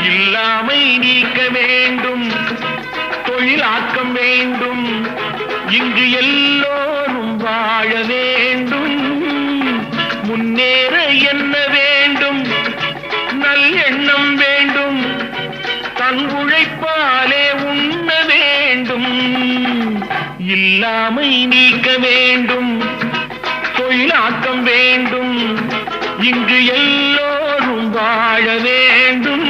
இல்லாமை நீக்க வேண்டும், தொழிலாக்கம் வேண்டும், இங்கு எல்லோரும் வாழ வேண்டும். முன்னேற என்ன வேண்டும், நல்லெண்ணம் வேண்டும், தன் உழைப்பாலே உண்ண வேண்டும். இல்லாமை நீக்க வேண்டும், தொழிலாக்கம் வேண்டும், இங்கு எல்லோரும் வாழ வேண்டும்.